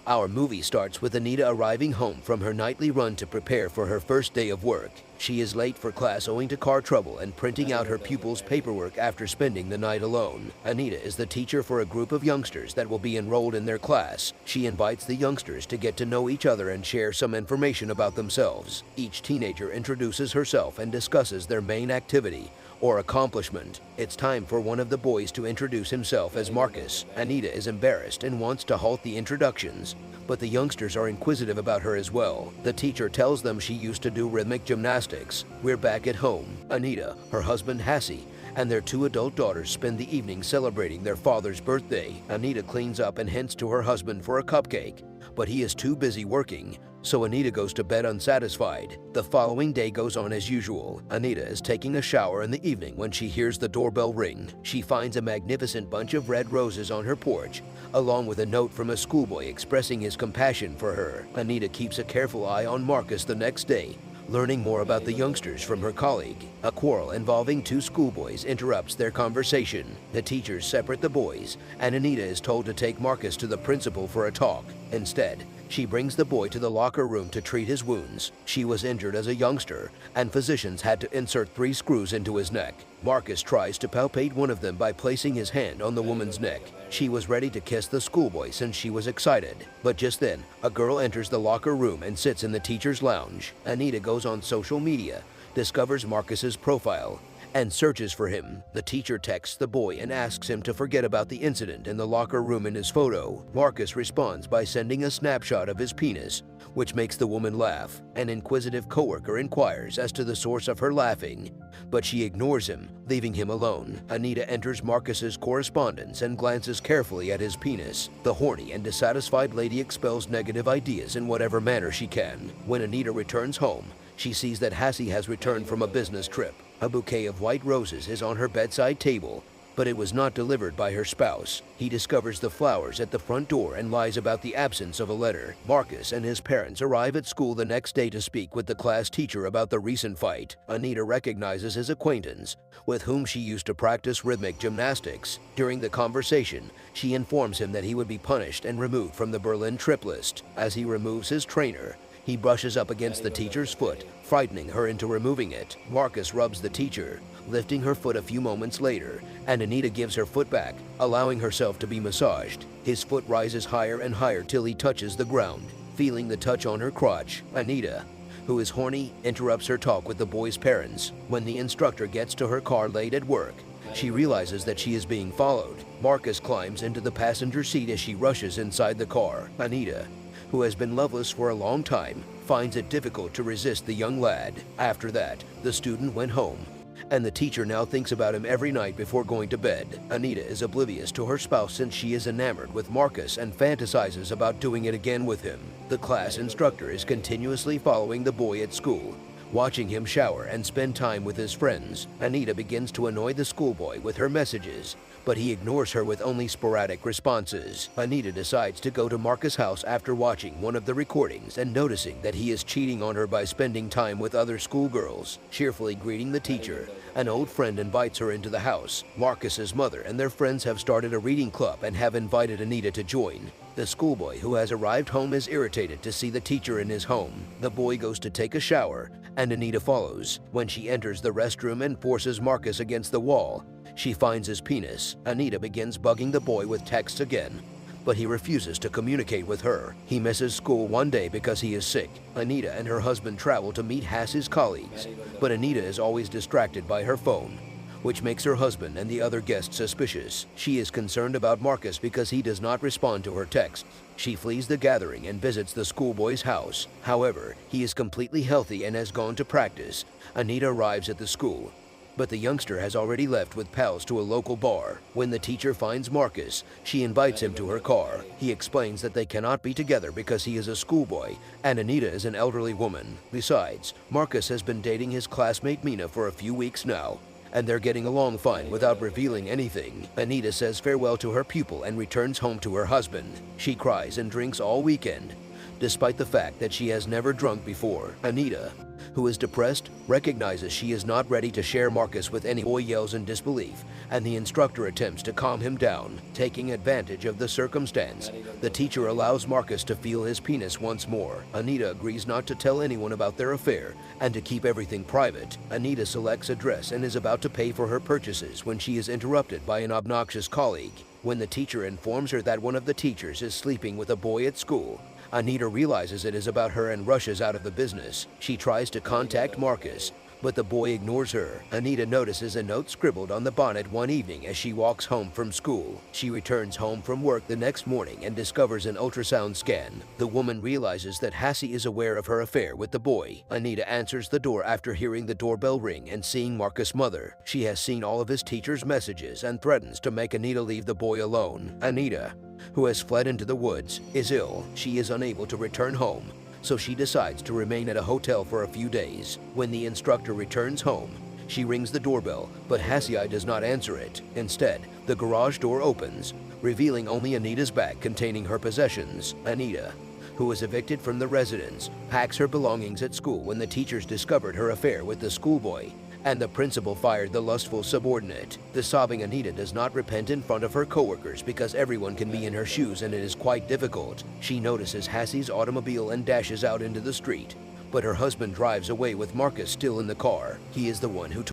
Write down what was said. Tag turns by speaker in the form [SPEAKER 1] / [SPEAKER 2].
[SPEAKER 1] Our movie starts with Anita arriving home from her nightly run to prepare for her first day of work. She is late for class owing to car trouble and printing out her pupils' paperwork after spending the night alone. Anita is the teacher for a group of youngsters that will be enrolled in their class. She invites the youngsters to get to know each other and share some information about themselves. Each teenager introduces herself and discusses their main activity or accomplishment. It's time for one of the boys to introduce himself as Marcus. Anita is embarrassed and wants to halt the introductions, but the youngsters are inquisitive about her as well. The teacher tells them she used to do rhythmic gymnastics. We're back at home. Anita, her husband Hassie, and their 2 adult daughters spend the evening celebrating their father's birthday. Anita cleans up and hints to her husband for a cupcake, but he is too busy working, so Anita goes to bed unsatisfied. The following day goes on as usual. Anita is taking a shower in the evening when she hears the doorbell ring. She finds a magnificent bunch of red roses on her porch, along with a note from a schoolboy expressing his compassion for her. Anita keeps a careful eye on Marcus the next day, learning more about the youngsters from her colleague. A quarrel involving 2 schoolboys interrupts their conversation. The teachers separate the boys, and Anita is told to take Marcus to the principal for a talk. Instead, she brings the boy to the locker room to treat his wounds. She was injured as a youngster, and physicians had to insert 3 screws into his neck. Marcus tries to palpate one of them by placing his hand on the woman's neck. She was ready to kiss the schoolboy since she was excited. But just then, a girl enters the locker room and sits in the teacher's lounge. Anita goes on social media, discovers Marcus's profile, and searches for him. The teacher texts the boy and asks him to forget about the incident in the locker room in his photo. Marcus responds by sending a snapshot of his penis, which makes the woman laugh. An inquisitive coworker inquires as to the source of her laughing, but she ignores him, leaving him alone. Anita enters Marcus's correspondence and glances carefully at his penis. The horny and dissatisfied lady expels negative ideas in whatever manner she can. When Anita returns home, she sees that Hassie has returned from a business trip. A bouquet of white roses is on her bedside table, but it was not delivered by her spouse. He discovers the flowers at the front door and lies about the absence of a letter. Marcus and his parents arrive at school the next day to speak with the class teacher about the recent fight. Anita recognizes his acquaintance, with whom she used to practice rhythmic gymnastics. During the conversation, she informs him that he would be punished and removed from the Berlin trip list. As he removes his trainer, he brushes up against the teacher's foot, frightening her into removing it. Marcus rubs the teacher, lifting her foot a few moments later, and Anita gives her foot back, allowing herself to be massaged. His foot rises higher and higher till he touches the ground. Feeling the touch on her crotch, Anita, who is horny, interrupts her talk with the boy's parents. When the instructor gets to her car late at work, she realizes that she is being followed. Marcus climbs into the passenger seat as she rushes inside the car. Anita, who has been loveless for a long time, finds it difficult to resist the young lad. After that, the student went home, and the teacher now thinks about him every night before going to bed. Anita is oblivious to her spouse since she is enamored with Marcus and fantasizes about doing it again with him. The class instructor is continuously following the boy at school, watching him shower and spend time with his friends. Anita begins to annoy the schoolboy with her messages, but he ignores her with only sporadic responses. Anita decides to go to Marcus' house after watching one of the recordings and noticing that he is cheating on her by spending time with other schoolgirls. Cheerfully greeting the teacher, an old friend invites her into the house. Marcus's mother and their friends have started a reading club and have invited Anita to join. The schoolboy who has arrived home is irritated to see the teacher in his home. The boy goes to take a shower, and Anita follows. When she enters the restroom and forces Marcus against the wall, she finds his penis. Anita begins bugging the boy with texts again, but he refuses to communicate with her. He misses school one day because he is sick. Anita and her husband travel to meet Hass's colleagues, but Anita is always distracted by her phone, which makes her husband and the other guests suspicious. She is concerned about Marcus because he does not respond to her texts. She flees the gathering and visits the schoolboy's house. However, he is completely healthy and has gone to practice. Anita arrives at the school, but the youngster has already left with pals to a local bar. When the teacher finds Marcus, she invites him to her car. He explains that they cannot be together because he is a schoolboy and Anita is an elderly woman. Besides, Marcus has been dating his classmate Mina for a few weeks now, and they're getting along fine without revealing anything. Anita says farewell to her pupil and returns home to her husband. She cries and drinks all weekend, despite the fact that she has never drunk before. Anita, who is depressed, recognizes she is not ready to share Marcus with any. Boy yells in disbelief, and the instructor attempts to calm him down, taking advantage of the circumstance. The teacher allows Marcus to feel his penis once more. Anita agrees not to tell anyone about their affair and to keep everything private. Anita selects a dress and is about to pay for her purchases when she is interrupted by an obnoxious colleague. When the teacher informs her that one of the teachers is sleeping with a boy at school, Anita realizes it is about her and rushes out of the business. She tries to contact Marcus, but the boy ignores her. Anita notices a note scribbled on the bonnet one evening as she walks home from school. She returns home from work the next morning and discovers an ultrasound scan. The woman realizes that Hassie is aware of her affair with the boy. Anita answers the door after hearing the doorbell ring and seeing Marcus' mother. She has seen all of his teacher's messages and threatens to make Anita leave the boy alone. Anita, who has fled into the woods, is ill. She is unable to return home, so she decides to remain at a hotel for a few days. When the instructor returns home, she rings the doorbell, but Hassie does not answer it. Instead, the garage door opens, revealing only Anita's bag containing her possessions. Anita, who was evicted from the residence, packs her belongings at school when the teachers discovered her affair with the schoolboy, and the principal fired the lustful subordinate. The sobbing Anita does not repent in front of her coworkers because everyone can be in her shoes and it is quite difficult. She notices Hassie's automobile and dashes out into the street, but her husband drives away with Marcus still in the car. He is the one who